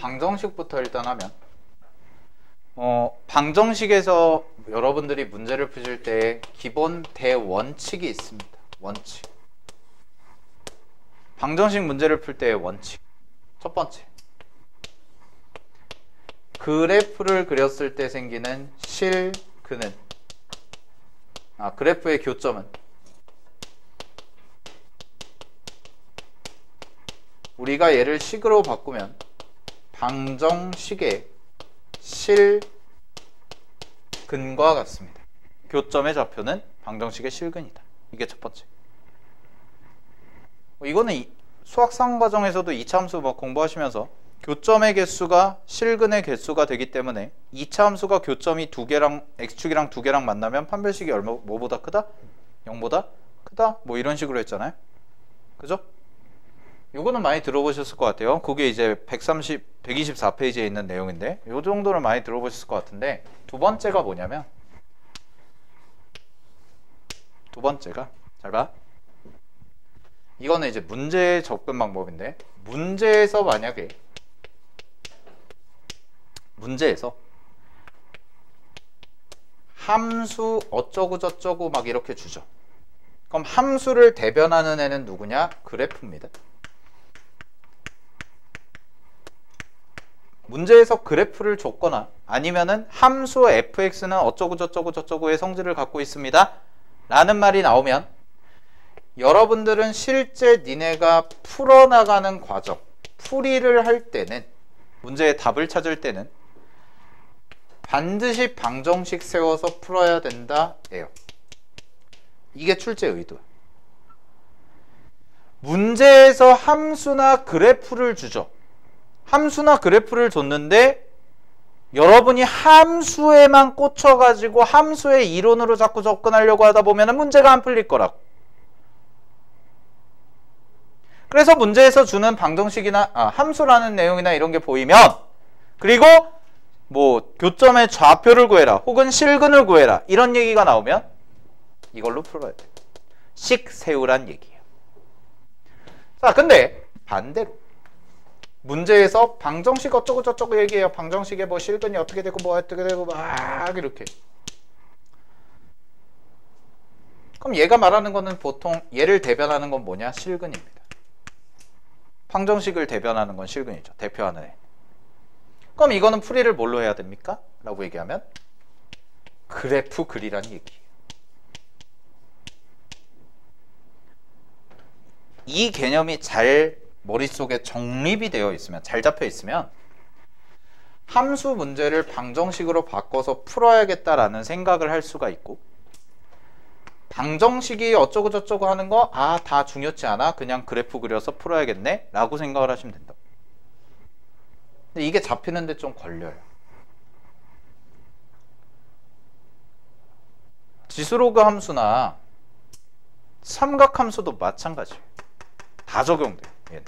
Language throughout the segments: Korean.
방정식부터 일단 하면 방정식에서 여러분들이 문제를 푸실 때 기본 대원칙이 있습니다. 원칙. 방정식 문제를 풀 때의 원칙. 첫 번째. 그래프를 그렸을 때 생기는 실근은 그래프의 교점은 우리가 얘를 식으로 바꾸면 방정식의 실근과 같습니다. 교점의 좌표는 방정식의 실근이다. 이게 첫 번째. 이거는 수학상 과정에서도 2차 함수 공부하시면서 교점의 개수가 실근의 개수가 되기 때문에 2차 함수가 교점이 두 개랑 x축이랑 두 개랑 만나면 판별식이 뭐보다 크다? 0보다 크다? 뭐 이런 식으로 했잖아요. 그죠? 요거는 많이 들어보셨을 것 같아요. 그게 이제 124페이지에 있는 내용인데 요 정도는 많이 들어보셨을 것 같은데 두 번째가 뭐냐면 두 번째가 잘 봐. 이거는 이제 문제 접근 방법인데 문제에서 만약에 문제에서 함수 어쩌고 저쩌고 막 이렇게 주죠. 그럼 함수를 대변하는 애는 누구냐? 그래프입니다. 문제에서 그래프를 줬거나 아니면은 함수 fx는 어쩌고 저쩌고 저쩌고의 성질을 갖고 있습니다 라는 말이 나오면 여러분들은 실제 니네가 풀어나가는 과정, 풀이를 할 때는 문제의 답을 찾을 때는 반드시 방정식 세워서 풀어야 된다 예요. 이게 출제 의도야. 문제에서 함수나 그래프를 주죠. 함수나 그래프를 줬는데 여러분이 함수에만 꽂혀가지고 함수의 이론으로 자꾸 접근하려고 하다 보면 문제가 안 풀릴 거라고. 그래서 문제에서 주는 방정식이나 함수라는 내용이나 이런 게 보이면 그리고 뭐 교점의 좌표를 구해라 혹은 실근을 구해라 이런 얘기가 나오면 이걸로 풀어야 돼. 식 세우란 얘기예요. 자, 근데 반대로 문제에서 방정식 어쩌고 저쩌고 얘기해요. 방정식에 뭐 실근이 어떻게 되고 뭐 어떻게 되고 막 이렇게. 그럼 얘가 말하는 거는 보통 얘를 대변하는 건 뭐냐? 실근입니다. 방정식을 대변하는 건 실근이죠. 대표하는 애. 그럼 이거는 풀이를 뭘로 해야 됩니까? 라고 얘기하면 그래프 그리라는 얘기예요. 이 개념이 잘 머릿속에 정립이 되어 있으면, 잘 잡혀 있으면 함수 문제를 방정식으로 바꿔서 풀어야겠다라는 생각을 할 수가 있고 방정식이 어쩌고 저쩌고 하는 거 다 중요치 않아. 그냥 그래프 그려서 풀어야겠네 라고 생각을 하시면 된다. 근데 이게 잡히는데 좀 걸려요. 지수로그 함수나 삼각함수도 마찬가지예요. 다 적용돼요. 얘는.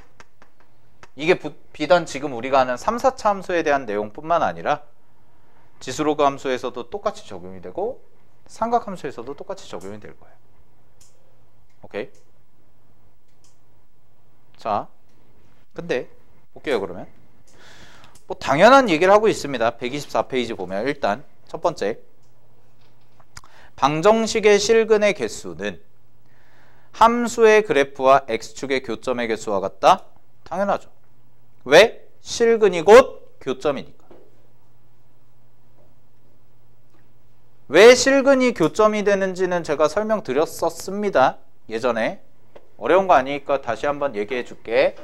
이게 비단 지금 우리가 하는 3, 4차 함수에 대한 내용뿐만 아니라 지수로그 함수에서도 똑같이 적용이 되고 삼각함수에서도 똑같이 적용이 될 거예요. 오케이? 자, 근데 볼게요. 그러면 뭐 당연한 얘기를 하고 있습니다. 124페이지 보면 일단 첫 번째, 방정식의 실근의 개수는 함수의 그래프와 x축의 교점의 개수와 같다? 당연하죠. 왜? 실근이 곧 교점이니까. 왜 실근이 교점이 되는지는 제가 설명드렸었습니다. 예전에. 어려운 거 아니니까 다시 한번 얘기해 줄게.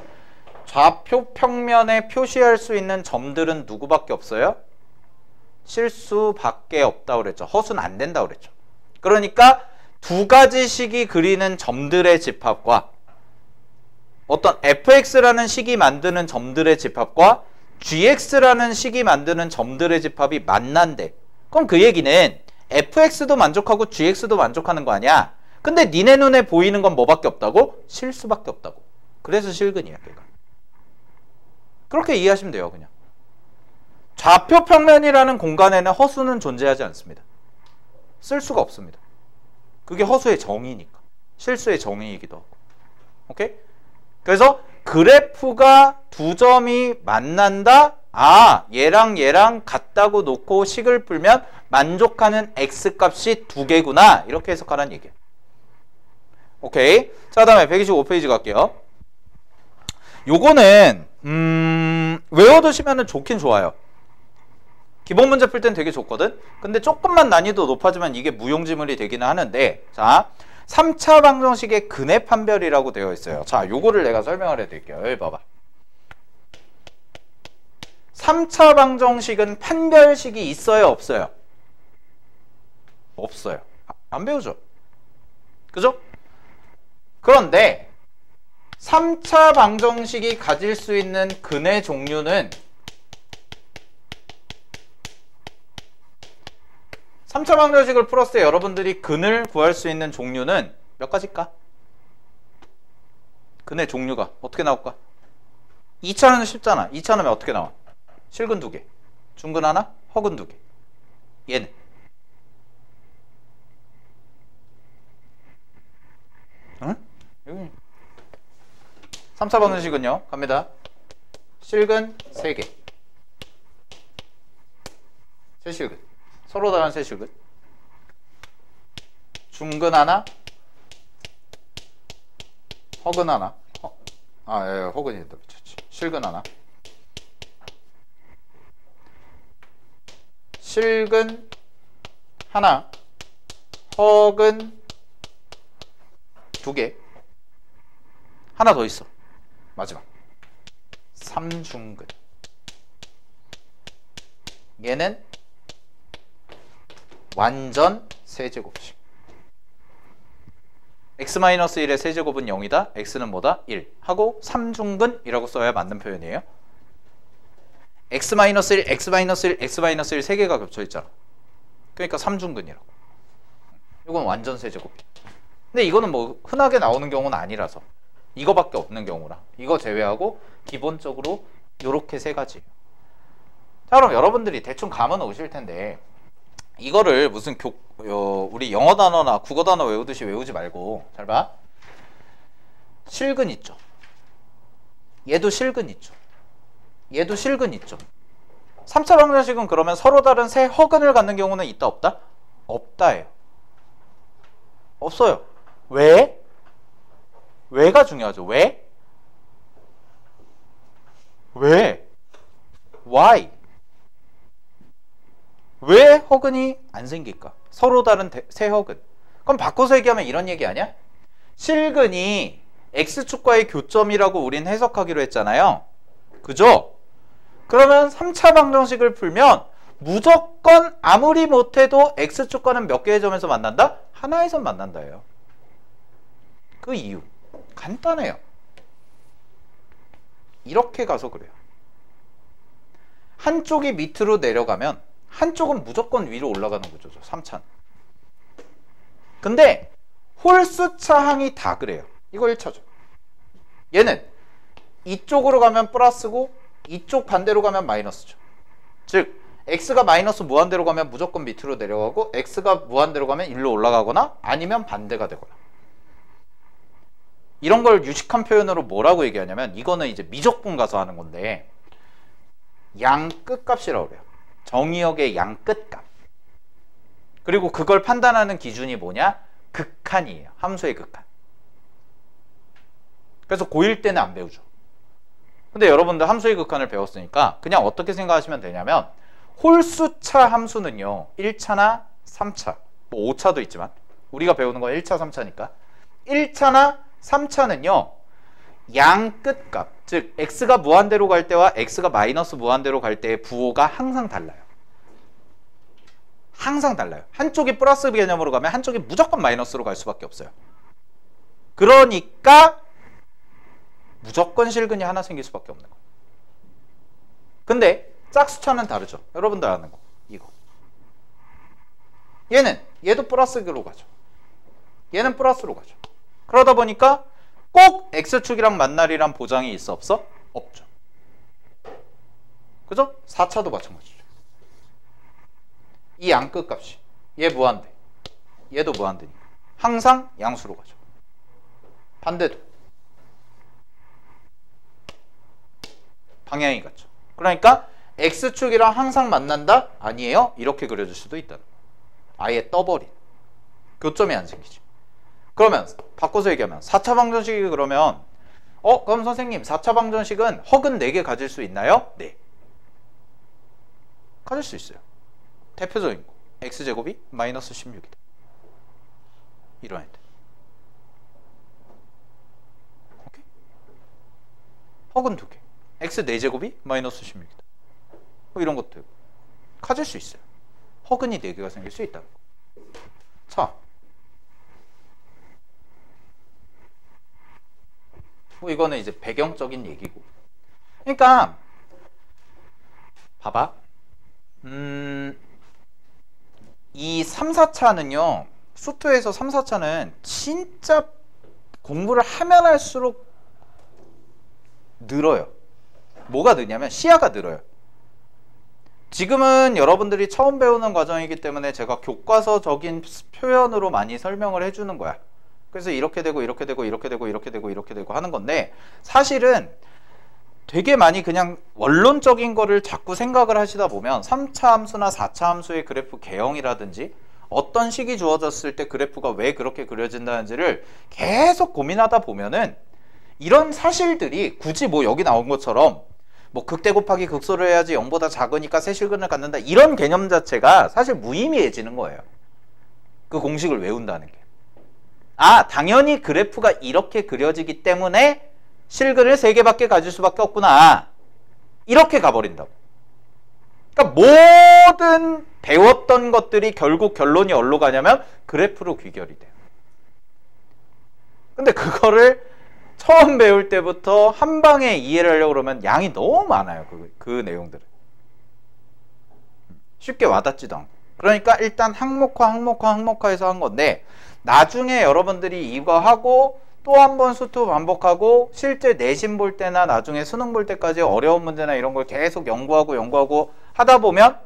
좌표 평면에 표시할 수 있는 점들은 누구밖에 없어요? 실수밖에 없다고 그랬죠. 허수는 안 된다고 그랬죠. 그러니까 두 가지 식이 그리는 점들의 집합과 어떤 fx라는 식이 만드는 점들의 집합과 gx라는 식이 만드는 점들의 집합이 만난대. 그럼 그 얘기는 fx도 만족하고 gx도 만족하는 거 아니야? 근데 니네 눈에 보이는 건 뭐밖에 없다고? 실수밖에 없다고. 그래서 실근이야, 걔가. 그렇게 이해하시면 돼요, 그냥. 좌표 평면이라는 공간에는 허수는 존재하지 않습니다. 쓸 수가 없습니다. 그게 허수의 정의니까. 실수의 정의이기도 하고. 오케이? 그래서 그래프가 두 점이 만난다? 얘랑 얘랑 같다고 놓고 식을 풀면 만족하는 x값이 두 개구나. 이렇게 해석하라는 얘기예요. 오케이. 자, 다음에 125페이지 갈게요. 요거는 외워두시면 좋긴 좋아요. 기본 문제 풀 땐 되게 좋거든. 근데 조금만 난이도 높아지면 이게 무용지물이 되기는 하는데, 자, 3차 방정식의 근해 판별이라고 되어 있어요. 자, 요거를 내가 설명을 해드릴게요. 여기 봐봐. 3차 방정식은 판별식이 있어요, 없어요? 없어요. 안 배우죠? 그죠? 그런데 3차 방정식이 가질 수 있는 근해 종류는 3차 방정식을 풀었을 때 여러분들이 근을 구할 수 있는 종류는 몇 가지일까? 근의 종류가 어떻게 나올까? 2차는 쉽잖아. 2차는 어떻게 나와? 실근 2개, 중근 하나, 허근 2개. 얘는 응? 여기 3차 방정식은요. 갑니다. 실근 3개, 세실근, 서로 다른 세실근, 중근 하나, 허근 하나, 허근이다 붙였지. 실근 하나, 실근 하나, 허근 2개, 하나 더 있어. 마지막 3중근. 얘는 완전 세제곱식. x-1의 세제곱은 0이다. x는 뭐다? 1 하고 3중근이라고 써야 맞는 표현이에요. x-1, x-1, x-1 3개가 겹쳐있잖아. 그러니까 3중근이라고. 이건 완전 세제곱. 근데 이거는 뭐 흔하게 나오는 경우는 아니라서 이거밖에 없는 경우라. 이거 제외하고 기본적으로 요렇게 세 가지. 자, 그럼 여러분들이 대충 감은 오실 텐데 이거를 무슨 우리 영어 단어나 국어 단어 외우듯이 외우지 말고 잘 봐. 실근 있죠. 얘도 실근 있죠. 얘도 실근 있죠. 3차 방정식은 그러면 서로 다른 세 허근을 갖는 경우는 있다 없다? 없다예요. 없어요. 왜? 왜가 중요하죠. 왜? 왜? Why? 왜 허근이 안 생길까? 서로 다른 세 허근. 그럼 바꿔서 얘기하면 이런 얘기 아니야? 실근이 x축과의 교점이라고 우린 해석하기로 했잖아요. 그죠? 그러면 3차 방정식을 풀면 무조건 아무리 못해도 x축과는 몇 개의 점에서 만난다? 하나에서 만난다예요. 그 이유 간단해요. 이렇게 가서 그래요. 한쪽이 밑으로 내려가면 한쪽은 무조건 위로 올라가는 구조죠. 3차는. 근데 홀수차 항이 다 그래요. 이거 1차죠. 얘는 이쪽으로 가면 플러스고 이쪽 반대로 가면 마이너스죠. 즉 x가 마이너스 무한대로 가면 무조건 밑으로 내려가고 x가 무한대로 가면 1로 올라가거나 아니면 반대가 되거나. 이런 걸 유식한 표현으로 뭐라고 얘기하냐면 이거는 이제 미적분 가서 하는 건데 양 끝값이라고 그래요. 정의역의 양 끝값. 그리고 그걸 판단하는 기준이 뭐냐? 극한이에요. 함수의 극한. 그래서 고1 때는 안 배우죠. 근데 여러분들 함수의 극한을 배웠으니까 그냥 어떻게 생각하시면 되냐면 홀수차 함수는요 1차나 3차 뭐 5차도 있지만 우리가 배우는 건 1차 3차니까 1차나 3차는요 양 끝값 즉 x가 무한대로 갈 때와 x가 마이너스 무한대로 갈 때의 부호가 항상 달라요. 항상 달라요. 한쪽이 플러스 개념으로 가면 한쪽이 무조건 마이너스로 갈 수밖에 없어요. 그러니까 무조건 실근이 하나 생길 수밖에 없는 거예요. 근데 짝수차는 다르죠. 여러분들 아는 거 이거. 얘도 플러스로 가죠. 얘는 플러스로 가죠. 그러다 보니까 꼭 x축이랑 만날이란 보장이 있어 없어? 없죠. 그죠? 4차도 마찬가지죠. 이 양 끝값이 얘 무한대 얘도 무한대니까 항상 양수로 가죠. 반대도 방향이 같죠. 그러니까 x축이랑 항상 만난다? 아니에요. 이렇게 그려줄 수도 있다는 거야. 아예 떠버린. 교점이 안 생기지. 그러면 바꿔서 얘기하면 4차 방정식이 그러면 그럼 선생님 4차 방정식은 허근 4개 가질 수 있나요? 네. 가질 수 있어요. 대표적인 거. x제곱이 마이너스 16이다. 이런 애들. 오케이? 허근 2개. x 4제곱이 마이너스 16이다. 뭐 이런 것도 가질 수 있어요. 허근이 4개가 생길 수 있다는 거. 자. 뭐 이거는 이제 배경적인 얘기고. 그러니까 봐봐. 이 3, 4차는요. 수투에서 3, 4차는 진짜 공부를 하면 할수록 늘어요. 뭐가 느냐면 시야가 늘어요. 지금은 여러분들이 처음 배우는 과정이기 때문에 제가 교과서적인 표현으로 많이 설명을 해주는 거야. 그래서 이렇게 되고 이렇게 되고 이렇게 되고 이렇게 되고 이렇게 되고 하는 건데 사실은 되게 많이 그냥 원론적인 거를 자꾸 생각을 하시다 보면 3차 함수나 4차 함수의 그래프 개형이라든지 어떤 식이 주어졌을 때 그래프가 왜 그렇게 그려진다는지를 계속 고민하다 보면은 이런 사실들이 굳이 뭐 여기 나온 것처럼 뭐 극대 곱하기 극소를 해야지 0보다 작으니까 세실근을 갖는다 이런 개념 자체가 사실 무의미해지는 거예요. 그 공식을 외운다는 게. 당연히 그래프가 이렇게 그려지기 때문에 실근을 3개밖에 가질 수밖에 없구나. 이렇게 가버린다고. 그러니까 모든 배웠던 것들이 결국 결론이 어디로 가냐면 그래프로 귀결이 돼요. 근데 그거를 처음 배울 때부터 한 방에 이해를 하려고 그러면 양이 너무 많아요. 그 내용들은. 쉽게 와닿지도 않고. 그러니까 일단 항목화해서 한 건데 나중에 여러분들이 이거 하고 또 한 번 수투 반복하고 실제 내신 볼 때나 나중에 수능 볼 때까지 어려운 문제나 이런 걸 계속 연구하고 하다 보면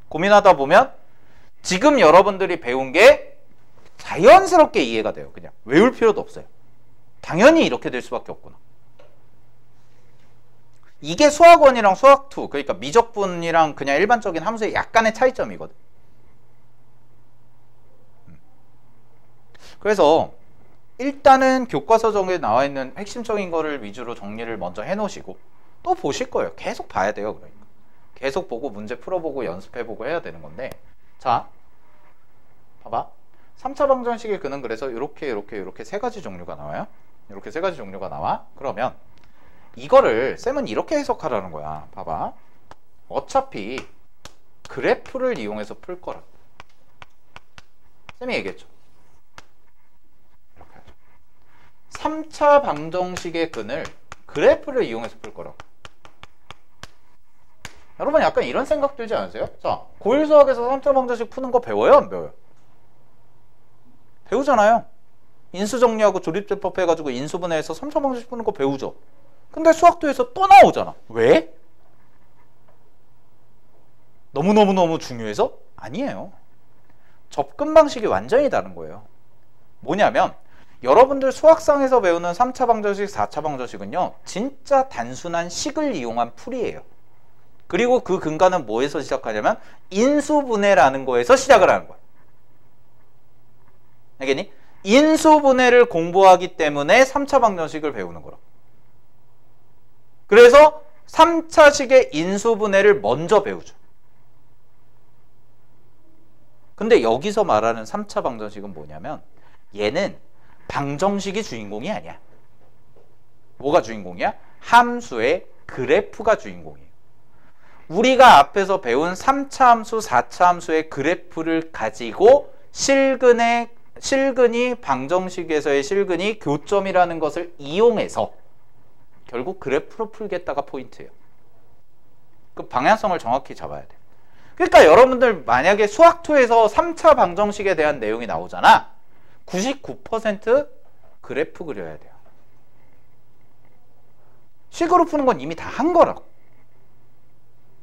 고민하다 보면 지금 여러분들이 배운 게 자연스럽게 이해가 돼요. 그냥 외울 필요도 없어요. 당연히 이렇게 될 수밖에 없구나. 이게 수학원이랑 수학2 그러니까 미적분이랑 그냥 일반적인 함수의 약간의 차이점이거든. 그래서 일단은 교과서정에 나와 있는 핵심적인 거를 위주로 정리를 먼저 해놓으시고 또 보실 거예요. 계속 봐야 돼요. 그러니까 계속 보고 문제 풀어보고 연습해보고 해야 되는 건데 자 봐봐. 3차 방정식의 근은 그래서 이렇게 세 가지 종류가 나와요. 이렇게 세 가지 종류가 나와. 그러면 이거를 쌤은 이렇게 해석하라는 거야. 봐봐. 어차피 그래프를 이용해서 풀 거라. 쌤이 얘기했죠. 3차 방정식의 근을 그래프를 이용해서 풀 거라고. 여러분 약간 이런 생각 들지 않으세요? 자, 고1 수학에서 3차 방정식 푸는 거 배워요? 안 배워요? 배우잖아요. 인수 정리하고 조립제법 해가지고 인수분해해서 3차 방정식 푸는 거 배우죠. 근데 수학도에서 또 나오잖아. 왜? 너무너무 중요해서? 아니에요. 접근 방식이 완전히 다른 거예요. 뭐냐면 여러분들 수학상에서 배우는 3차 방정식, 4차 방정식은요. 진짜 단순한 식을 이용한 풀이에요. 그리고 그 근간은 뭐에서 시작하냐면 인수분해라는 거에서 시작을 하는 거야. 알겠니? 인수분해를 공부하기 때문에 3차 방정식을 배우는 거라. 그래서 3차식의 인수분해를 먼저 배우죠. 근데 여기서 말하는 3차 방정식은 뭐냐면 얘는 방정식이 주인공이 아니야. 뭐가 주인공이야? 함수의 그래프가 주인공이에요. 우리가 앞에서 배운 3차 함수, 4차 함수의 그래프를 가지고 실근이 방정식에서의 실근이 교점이라는 것을 이용해서 결국 그래프로 풀겠다가 포인트예요. 그 방향성을 정확히 잡아야 돼. 그러니까 여러분들 만약에 수학2에서 3차 방정식에 대한 내용이 나오잖아. 99% 그래프 그려야 돼요. 식으로 푸는 건 이미 다 한 거라고.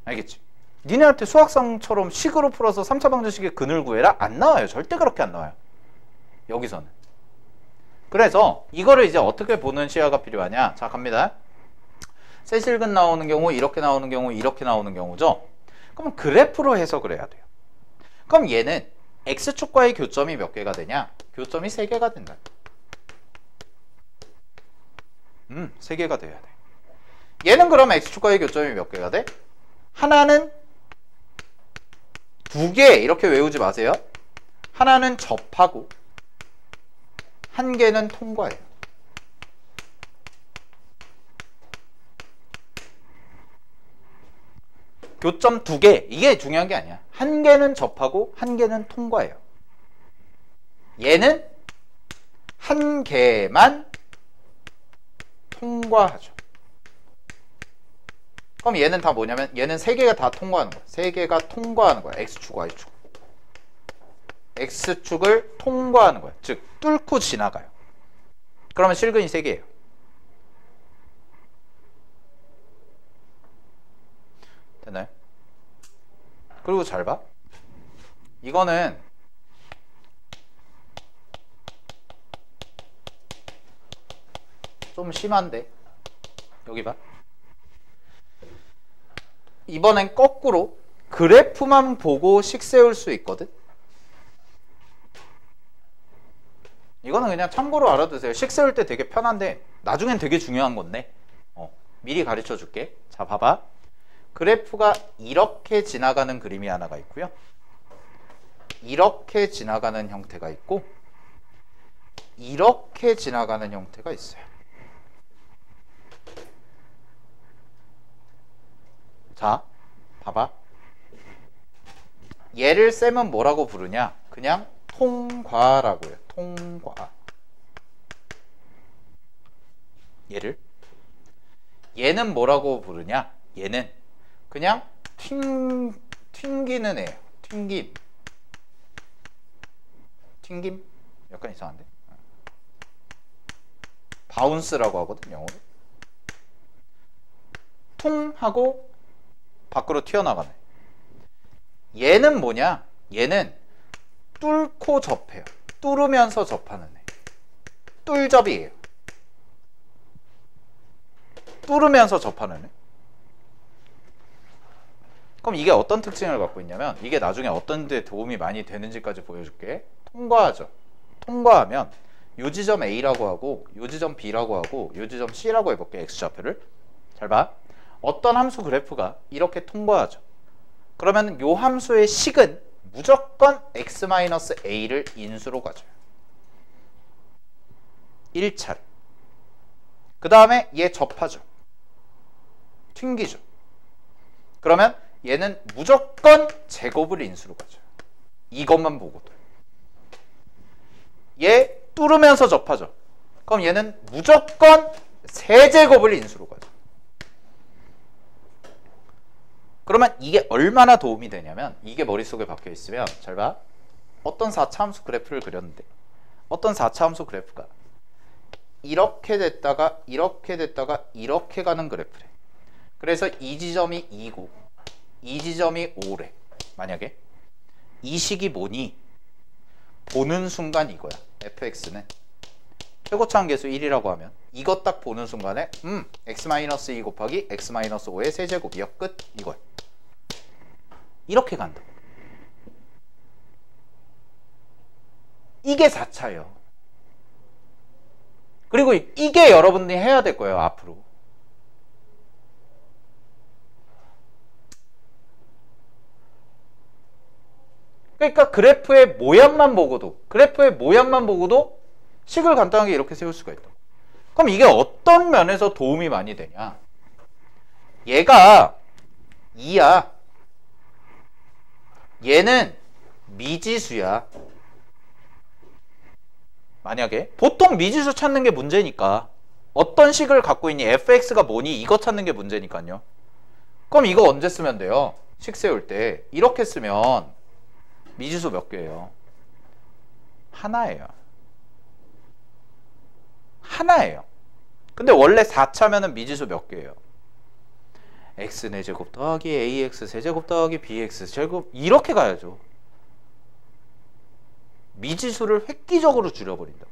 알겠지? 니네한테 수학상처럼 식으로 풀어서 3차 방정식의 근을 구해라? 안 나와요. 절대 그렇게 안 나와요. 여기서는. 그래서 이거를 이제 어떻게 보는 시야가 필요하냐? 자, 갑니다. 세실근 나오는 경우, 이렇게 나오는 경우, 이렇게 나오는 경우죠. 그럼 그래프로 해석을 해야 돼요. 그럼 얘는 x축과의 교점이 몇 개가 되냐? 교점이 3개가 된다. 3개가 돼야 돼. 얘는 그럼 x축과의 교점이 몇 개가 돼? 하나는 2개 이렇게 외우지 마세요. 하나는 접하고 한 개는 통과예요. 교점 2개 이게 중요한 게 아니야. 한 개는 접하고 한 개는 통과예요. 얘는 한 개만 통과하죠. 그럼 얘는 다 뭐냐면 얘는 3개가 다 통과하는 거야. 3개가 통과하는 거야. x축, y축. x축을 통과하는 거야. 즉 뚫고 지나가요. 그러면 실근이 3개예요. 됐나요? 그리고 잘 봐. 이거는 좀 심한데 여기 봐. 이번엔 거꾸로 그래프만 보고 식 세울 수 있거든. 이거는 그냥 참고로 알아두세요. 식 세울 때 되게 편한데 나중엔 되게 중요한 건데 미리 가르쳐 줄게. 자 봐봐. 그래프가 이렇게 지나가는 그림이 하나가 있고요. 이렇게 지나가는 형태가 있고 이렇게 지나가는 형태가 있어요. 자, 봐봐. 얘를 쌤은 뭐라고 부르냐? 그냥 통과라고 해요. 통과. 얘는 뭐라고 부르냐? 얘는 그냥 튕기는 애예요. 튕김? 약간 이상한데? 바운스라고 하거든, 영어로. 퉁 하고 밖으로 튀어나가네. 얘는 뭐냐? 얘는 뚫고 접해요. 뚫으면서 접하는 애. 뚫접이에요. 뚫으면서 접하는 애. 그럼 이게 어떤 특징을 갖고 있냐면 이게 나중에 어떤 데 도움이 많이 되는지까지 보여줄게. 통과하죠. 통과하면 요 지점 A라고 하고 요 지점 B라고 하고 요 지점 C라고 해볼게. X좌표를. 잘 봐. 어떤 함수 그래프가 이렇게 통과하죠. 그러면 요 함수의 식은 무조건 x-a를 인수로 가져요. 1차를. 그 다음에 얘 접하죠. 튕기죠. 그러면 얘는 무조건 제곱을 인수로 가져요. 이것만 보고도. 얘 뚫으면서 접하죠. 그럼 얘는 무조건 세제곱을 인수로 가져요. 그러면 이게 얼마나 도움이 되냐면 이게 머릿속에 박혀 있으면 잘 봐. 어떤 4차 함수 그래프를 그렸는데 어떤 4차 함수 그래프가 이렇게 됐다가 이렇게 됐다가 이렇게 가는 그래프래. 그래서 이 지점이 2고 이 지점이 5래. 만약에 이 식이 뭐니? 보는 순간 이거야. fx는 최고차 한계수 1이라고 하면 이거 딱 보는 순간에 x-2 곱하기 x-5의 세제곱이야. 끝. 이거야. 이렇게 간다. 이게 4차예요. 그리고 이게 여러분들이 해야 될 거예요. 앞으로. 그러니까 그래프의 모양만 보고도 식을 간단하게 이렇게 세울 수가 있다. 그럼 이게 어떤 면에서 도움이 많이 되냐? 얘가 2야. 얘는 미지수야. 만약에 보통 미지수 찾는 게 문제니까 어떤 식을 갖고 있니? fx가 뭐니? 이거 찾는 게 문제니까요. 그럼 이거 언제 쓰면 돼요? 식 세울 때 이렇게 쓰면 미지수 몇 개예요? 하나예요. 하나예요. 근데 원래 4차면은 미지수 몇 개예요? x4제곱 더하기 ax 세제곱 더하기 bx 제곱 이렇게 가야죠. 미지수를 획기적으로 줄여버린다.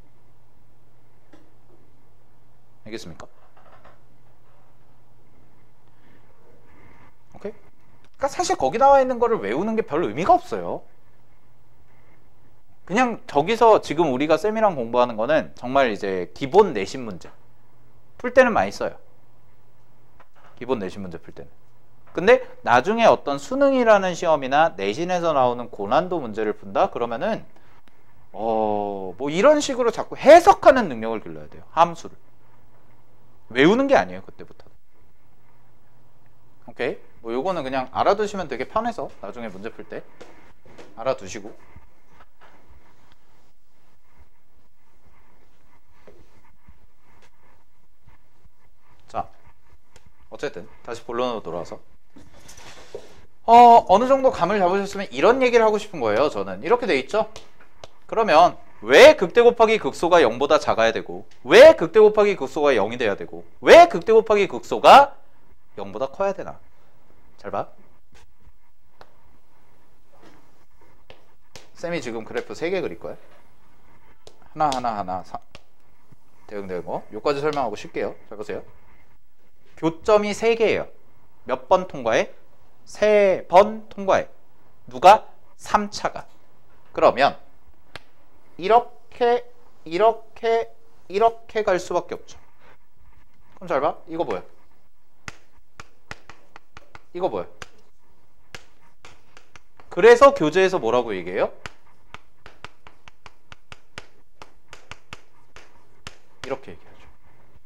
알겠습니까? 오케이? 그러니까 사실 거기 나와 있는 거를 외우는 게 별 의미가 없어요. 그냥 저기서 지금 우리가 쌤이랑 공부하는 거는 정말 이제 기본 내신 문제 풀 때는 많이 써요. 기본 내신 문제 풀 때는. 근데 나중에 어떤 수능이라는 시험이나 내신에서 나오는 고난도 문제를 푼다? 그러면은 뭐 이런 식으로 자꾸 해석하는 능력을 길러야 돼요. 함수를. 외우는 게 아니에요. 그때부터. 오케이? 뭐 요거는 그냥 알아두시면 되게 편해서 나중에 문제 풀 때 알아두시고. 자, 어쨌든 다시 본론으로 돌아와서 어느 정도 감을 잡으셨으면 이런 얘기를 하고 싶은 거예요. 저는 이렇게 돼 있죠. 그러면 왜 극대 곱하기 극소가 0보다 작아야 되고, 왜 극대 곱하기 극소가 0이 돼야 되고, 왜 극대 곱하기 극소가 0보다 커야 되나? 잘 봐. 쌤이 지금 그래프 3개 그릴 거야. 하나 대응되고 요까지 설명하고 쉴게요. 잘 보세요. 교점이 3개예요. 몇 번 통과해? 3번 통과해. 누가? 3차가. 그러면 이렇게 갈 수밖에 없죠. 그럼 잘 봐. 이거 뭐야? 이거 뭐야? 그래서 교재에서 뭐라고 얘기해요? 이렇게 얘기하죠.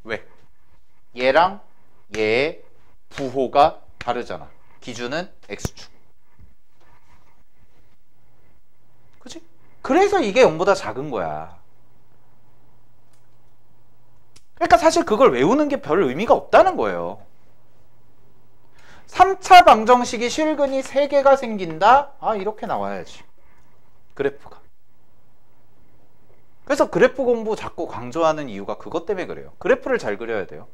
왜? 얘랑 얘의 부호가 다르잖아. 기준은 x축. 그치? 그래서 이게 0보다 작은 거야. 그러니까 사실 그걸 외우는 게 별 의미가 없다는 거예요. 3차 방정식이 실근이 3개가 생긴다? 이렇게 나와야지. 그래프가. 그래서 그래프 공부 자꾸 강조하는 이유가 그것 때문에 그래요. 그래프를 잘 그려야 돼요.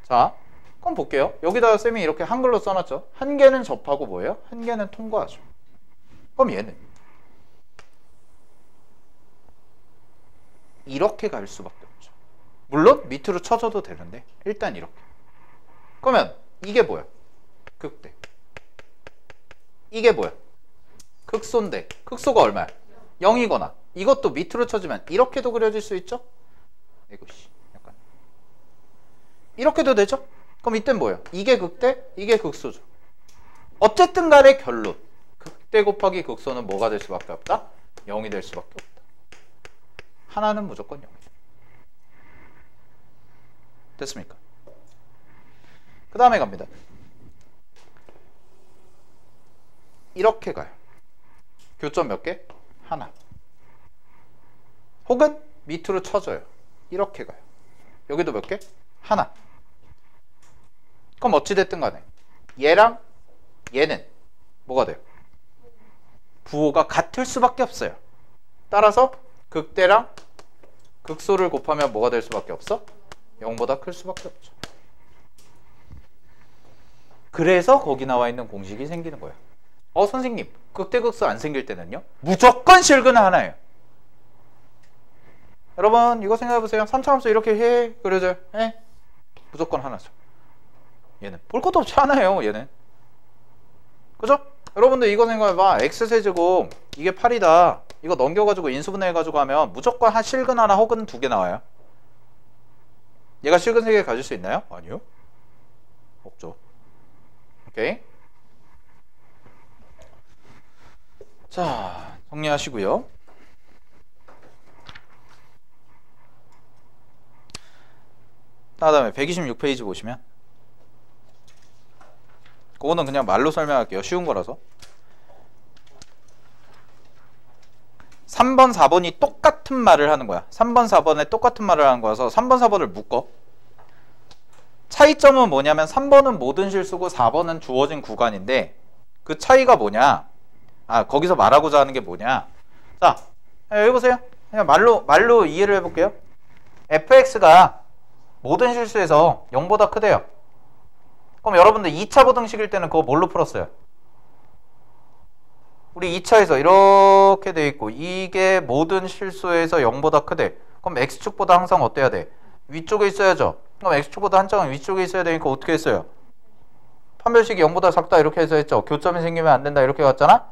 자, 그럼 볼게요. 여기다가 쌤이 이렇게 한글로 써놨죠. 한 개는 접하고 뭐예요? 한 개는 통과하죠. 그럼 얘는 이렇게 갈 수밖에 없죠. 물론 밑으로 쳐줘도 되는데 일단 이렇게. 그러면 이게 뭐야? 극대. 이게 뭐야? 극소인데 극소가 얼마야? 0이거나 이것도 밑으로 쳐주면 이렇게도 그려질 수 있죠? 이거씨 약간 이렇게도 되죠? 그럼 이땐 뭐예요? 이게 극대, 이게 극소죠. 어쨌든 간에 결론. 극대 곱하기 극소는 뭐가 될 수밖에 없다? 0이 될 수밖에 없다. 하나는 무조건 0이다. 됐습니까? 그 다음에 갑니다. 이렇게 가요. 교점 몇 개? 하나. 혹은 밑으로 쳐줘요. 이렇게 가요. 여기도 몇 개? 하나. 그럼 어찌됐든 간에 얘랑 얘는 뭐가 돼요? 부호가 같을 수밖에 없어요. 따라서 극대랑 극소를 곱하면 뭐가 될 수밖에 없어? 0보다 클 수밖에 없죠. 그래서 거기 나와 있는 공식이 생기는 거예요. 선생님, 극대극소 안 생길 때는요? 무조건 실근은 하나예요. 여러분 이거 생각해보세요. 3차 함수 이렇게 해 그려져요. 무조건 하나죠. 얘는 볼 것도 없이 하나예요. 얘는. 그죠? 여러분들 이거 생각해봐. x세제곱 이게 8이다. 이거 넘겨가지고 인수분해해가지고 하면 무조건 한 실근 하나 혹은 2개 나와요. 얘가 실근 3개 가질 수 있나요? 아니요. 없죠. 오케이. 자, 정리하시고요. 다음에 126페이지 보시면 그거는 그냥 말로 설명할게요. 쉬운 거라서. 3번, 4번이 똑같은 말을 하는 거야. 3번, 4번에 똑같은 말을 하는 거라서 3번, 4번을 묶어. 차이점은 뭐냐면 3번은 모든 실수고 4번은 주어진 구간인데 그 차이가 뭐냐? 거기서 말하고자 하는 게 뭐냐? 자, 여기 보세요. 그냥 말로 이해를 해볼게요. fx가 모든 실수에서 0보다 크대요. 그럼 여러분들 2차 보등식일 때는 그거 뭘로 풀었어요? 우리 2차에서 이렇게 돼 있고 이게 모든 실수에서 0보다 크대. 그럼 x축보다 항상 어때야 돼? 위쪽에 있어야죠. 그럼 x축보다 한 짝은 위쪽에 있어야 되니까 어떻게 했어요? 판별식이 0보다 작다 이렇게 해서 했죠. 교점이 생기면 안 된다 이렇게 갔잖아?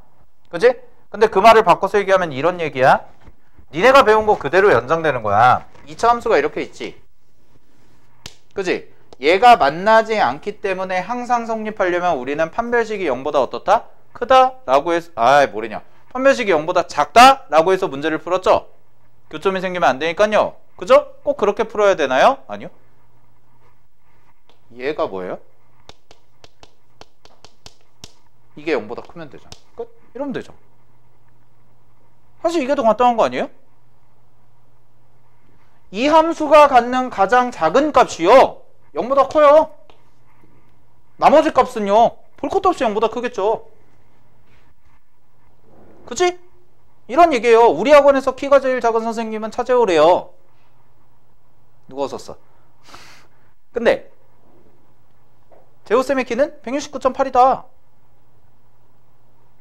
그지? 근데 그 말을 바꿔서 얘기하면 이런 얘기야. 니네가 배운 거 그대로 연장되는 거야. 2차 함수가 이렇게 있지. 그지? 얘가 만나지 않기 때문에 항상 성립하려면 우리는 판별식이 0보다 어떻다? 크다? 라고 해서 뭐래냐. 판별식이 0보다 작다? 라고 해서 문제를 풀었죠? 교점이 생기면 안 되니까요. 그죠? 꼭 그렇게 풀어야 되나요? 아니요. 얘가 뭐예요? 이게 0보다 크면 되잖아. 끝? 이러면 되죠. 사실 이게 더 간단한 거 아니에요? 이 함수가 갖는 가장 작은 값이요 0보다 커요. 나머지 값은요 볼 것도 없이 0보다 크겠죠. 그치? 이런 얘기예요. 우리 학원에서 키가 제일 작은 선생님은 차재호래요. 누가 썼어? 근데 재호쌤의 키는 169.8이다.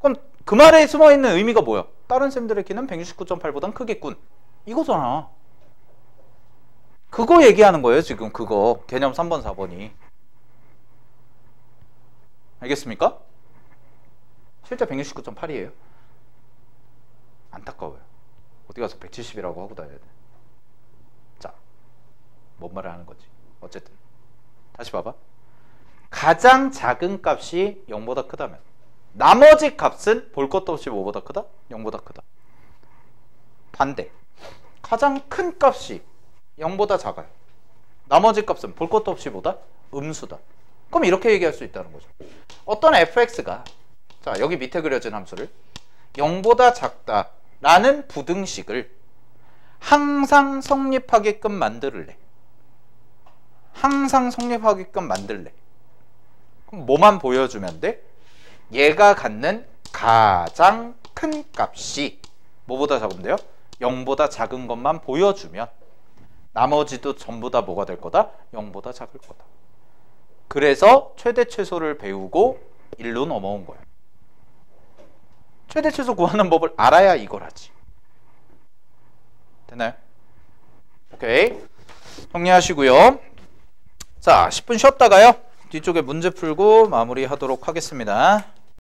그럼 그 말에 숨어있는 의미가 뭐야? 다른 쌤들의 키는 169.8보단 크겠군. 이거잖아. 그거 얘기하는 거예요 지금. 그거 개념 3번 4번이 알겠습니까? 실제 169.8이에요 안타까워요. 어디 가서 170이라고 하고 다녀야 돼. 자, 뭔 말을 하는 거지? 어쨌든 다시 봐봐. 가장 작은 값이 0보다 크다면 나머지 값은 볼 것도 없이 뭐보다 크다? 0보다 크다. 반대. 가장 큰 값이 0보다 작아요. 나머지 값은 볼 것도 없이 뭐다? 음수다. 그럼 이렇게 얘기할 수 있다는 거죠. 어떤 fx가 자 여기 밑에 그려진 함수를 0보다 작다라는 부등식을 항상 성립하게끔 만들래. 항상 성립하게끔 만들래. 그럼 뭐만 보여주면 돼? 얘가 갖는 가장 큰 값이 뭐보다 작으면 돼요? 0보다 작은 것만 보여주면 나머지도 전부 다 뭐가 될 거다? 0보다 작을 거다. 그래서 최대 최소를 배우고 일로 넘어온 거야. 최대 최소 구하는 법을 알아야 이걸 하지. 됐나요? 오케이. 정리하시고요. 자, 10분 쉬었다가요. 뒤쪽에 문제 풀고 마무리하도록 하겠습니다.